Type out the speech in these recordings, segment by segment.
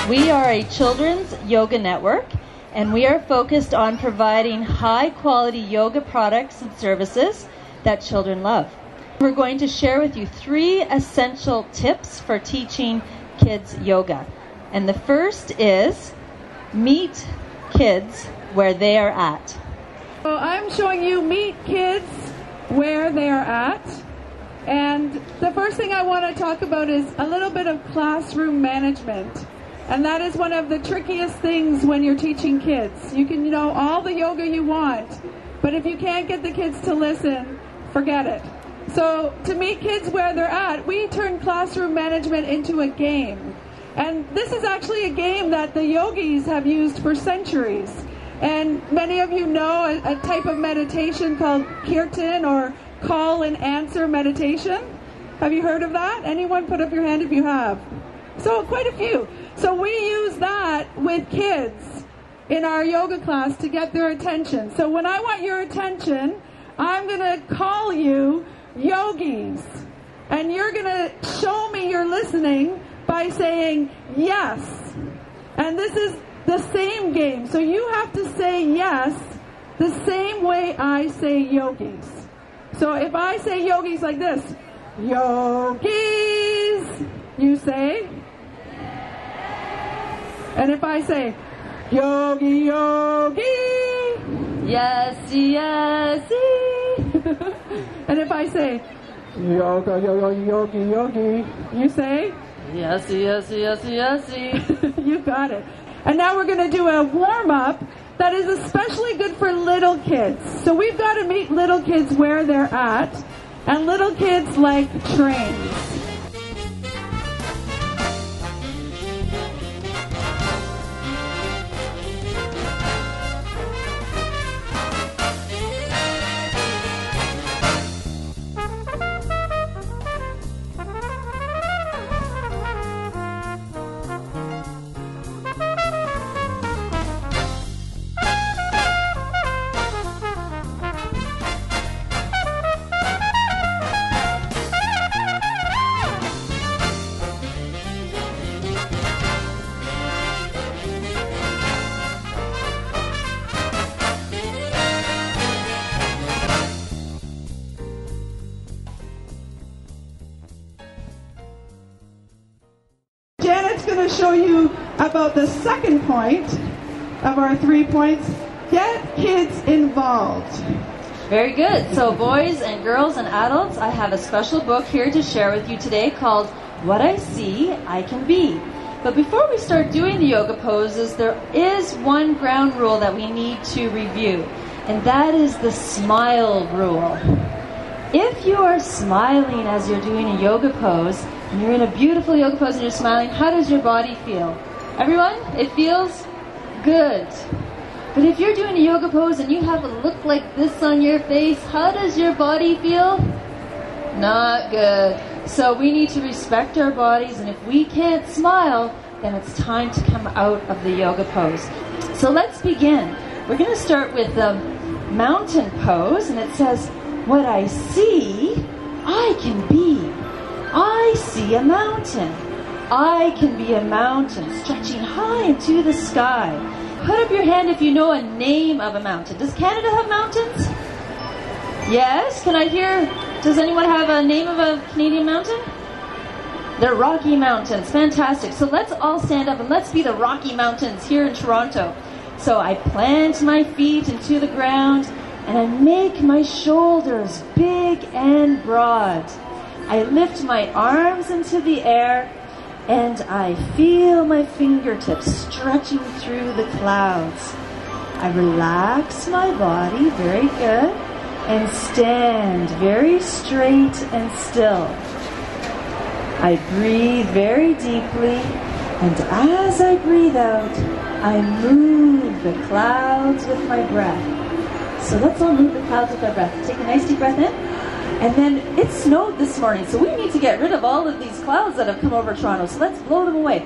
We are a children's yoga network, and we are focused on providing high-quality yoga products and services that children love. We're going to share with you 3 essential tips for teaching kids yoga. And the first is meet kids where they are at. So I'm showing you meet kids where they are at. And the first thing I want to talk about is a little bit of classroom management. And that is one of the trickiest things when you're teaching kids. You can know all the yoga you want, but if you can't get the kids to listen, forget it. So to meet kids where they're at, we turn classroom management into a game. And this is actually a game that the yogis have used for centuries. And many of you know a type of meditation called kirtan, or call and answer meditation. Have you heard of that? Anyone put up your hand if you have? So quite a few. So we use that with kids in our yoga class to get their attention. So when I want your attention, I'm going to call you yogis. And you're going to show me you're listening by saying yes. And this is the same game. So you have to say yes the same way I say yogis. So if I say yogis like this, yogis, you say. And if I say yogi, yogi, Yes, yes. and if I say yoga, yoga, yogi, yogi, you say? Yes, yes, yes, yes. You got it. And now we're going to do a warm-up that is especially good for little kids. So we've got to meet little kids where they're at, and little kids like trains. Janet's going to show you about the second point of our 3 points. Get kids involved. Very good. So boys and girls and adults, I have a special book here to share with you today called What I See, I Can Be. But before we start doing the yoga poses, there is one ground rule that we need to review, and that is the smile rule. If you are smiling as you're doing a yoga pose, and you're in a beautiful yoga pose and you're smiling, how does your body feel? Everyone, it feels good. But if you're doing a yoga pose and you have a look like this on your face, how does your body feel? Not good. So we need to respect our bodies, and if we can't smile, then it's time to come out of the yoga pose. So let's begin. We're going to start with the mountain pose, and it says, what I see, I can be. I see a mountain. I can be a mountain stretching high into the sky. Put up your hand if you know a name of a mountain. Does Canada have mountains? Yes? Can I hear? Does anyone have a name of a Canadian mountain? The Rocky Mountains. Fantastic. So let's all stand up and let's be the Rocky Mountains here in Toronto. So I plant my feet into the ground and I make my shoulders big and broad. I lift my arms into the air and I feel my fingertips stretching through the clouds. I relax my body, very good, and stand very straight and still. I breathe very deeply, and as I breathe out, I move the clouds with my breath. So let's all move the clouds with our breath. Take a nice deep breath in. And then it snowed this morning, so we need to get rid of all of these clouds that have come over Toronto. So let's blow them away.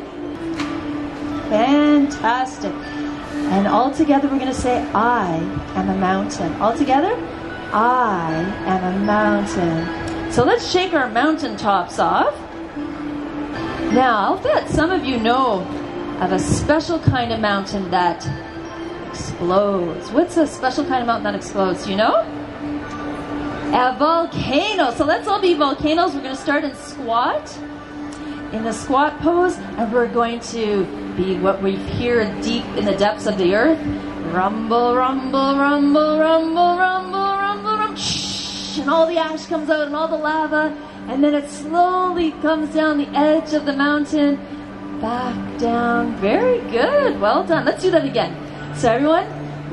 Fantastic. And all together we're going to say, I am a mountain. All together, I am a mountain. So let's shake our mountain tops off. Now, I'll bet some of you know of a special kind of mountain that explodes. What's a special kind of mountain that explodes? Do you know? A volcano. So let's all be volcanoes. We're going to start in squat, in the squat pose, and we're going to be what we hear deep in the depths of the earth. Rumble, rumble, rumble, rumble, rumble, rumble, rumble. Shh, and all the ash comes out and all the lava, and then it slowly comes down the edge of the mountain, back down. Very good. Well done. Let's do that again. So everyone,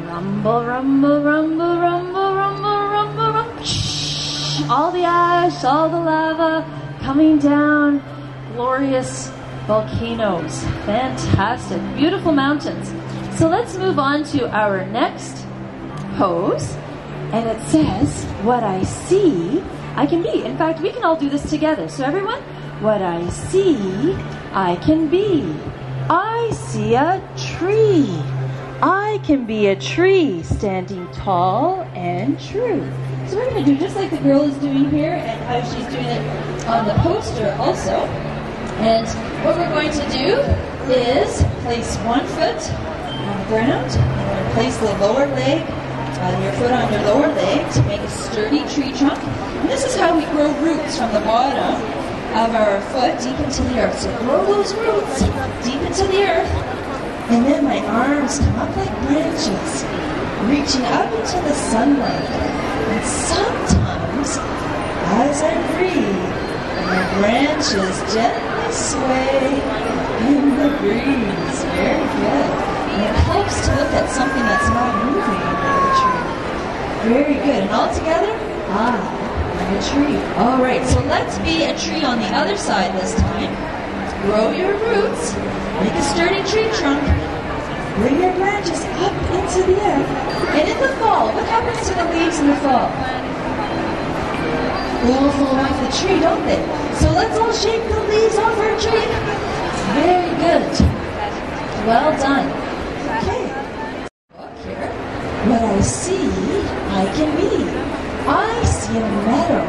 rumble, rumble, rumble, rumble, rumble, rumble, rumble. Shh, all the ash, all the lava coming down. Glorious volcanoes. Fantastic. Beautiful mountains. So let's move on to our next pose. And it says, what I see, I can be. In fact, we can all do this together. So everyone, what I see, I can be. I see a tree. I can be a tree standing tall and true. So we're going to do just like the girl is doing here and how she's doing it on the poster also. And what we're going to do is place one foot on the ground. We're going to place the lower leg, your foot on your lower leg to make a sturdy tree trunk. And this is how we grow roots from the bottom of our foot deep into the earth. So grow those roots deep into the earth. And then my arms come up like branches, reaching up into the sunlight. And sometimes, as I breathe, my branches gently sway in the breeze. Very good. And it helps to look at something that's not moving like a tree. Very good. And all together, I'm a tree. All right, so let's be a tree on the other side this time. Grow your roots. Make a sturdy tree trunk. Bring your branches up into the air. And in the fall, what happens to the leaves in the fall? They all fall off the tree, don't they? So let's all shake the leaves off our tree. Very good. Well done. Okay. Look here. What I see, I can be. I see a meadow.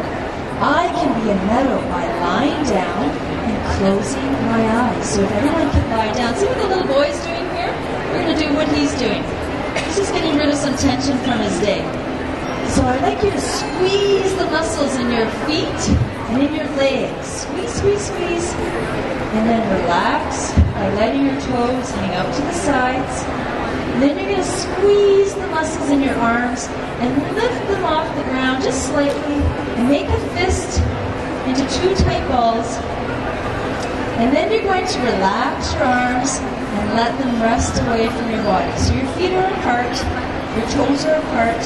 I can be a meadow by lying down and closing my eyes. So if everyone can lie down. See what the little boy's doing here? We're going to do what he's doing. He's just getting rid of some tension from his day. So I'd like you to squeeze the muscles in your feet and in your legs. Squeeze, squeeze, squeeze. And then relax by letting your toes hang out to the sides. And then you're going to squeeze the muscles in your arms and lift them off the ground just slightly and make a fist into two tight balls. And then you're going to relax your arms and let them rest away from your body. So your feet are apart, your toes are apart.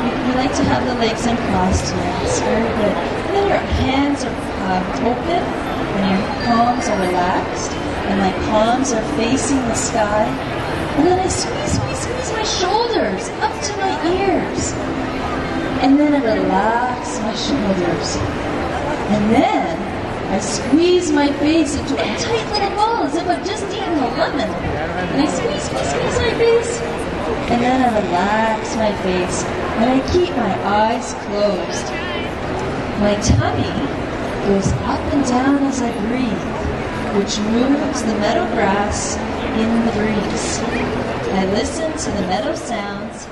You like to have the legs uncrossed. Yes, very good. And then your hands are open and your palms are relaxed. And my palms are facing the sky. And then I squeeze, squeeze, squeeze my shoulders up to my ears. And then I relax my shoulders. And then I squeeze my face into a tight little ball as if I've just eaten a lemon. And I squeeze, squeeze, squeeze my face. And then I relax my face. And I keep my eyes closed. My tummy goes up and down as I breathe, which moves the meadow grass in the breeze. I listen to the meadow sounds.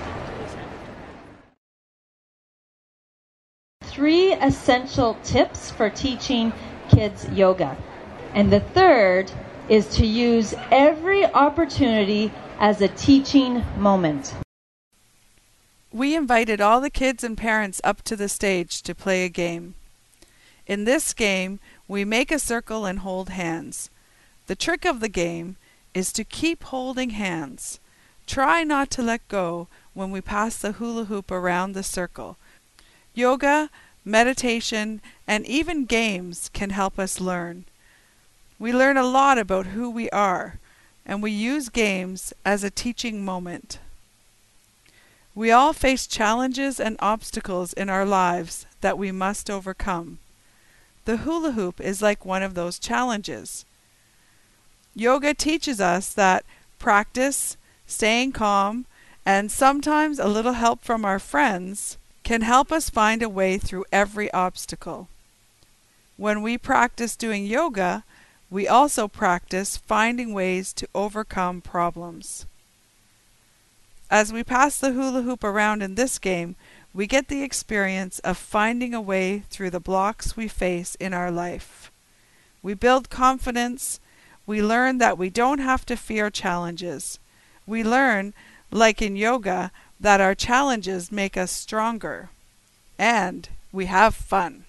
3 essential tips for teaching kids yoga. And the third is to use every opportunity as a teaching moment. We invited all the kids and parents up to the stage to play a game. In this game, we make a circle and hold hands. The trick of the game is to keep holding hands. Try not to let go when we pass the hula hoop around the circle. Yoga, meditation, and even games can help us learn. We learn a lot about who we are, and we use games as a teaching moment. We all face challenges and obstacles in our lives that we must overcome. The hula hoop is like one of those challenges. Yoga teaches us that practice, staying calm, and sometimes a little help from our friends can help us find a way through every obstacle. When we practice doing yoga, We also practice finding ways to overcome problems. As we pass the hula hoop around in this game, we get the experience of finding a way through the blocks we face in our life. We build confidence. We learn that we don't have to fear challenges. We learn, like in yoga, that our challenges make us stronger. And we have fun.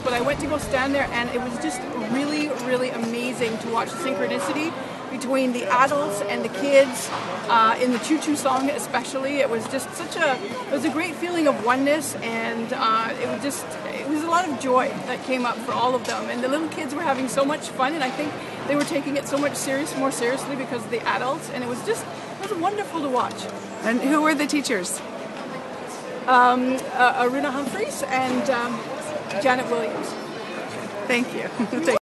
But I went to go stand there, and it was just really, really amazing to watch the synchronicity between the adults and the kids in the choo-choo song especially. It was just it was a great feeling of oneness, and it was a lot of joy that came up for all of them. And the little kids were having so much fun, and I think they were taking it so much more seriously because of the adults, and it was wonderful to watch. And who were the teachers? Aruna Humphreys and Janet Williams. Thank you.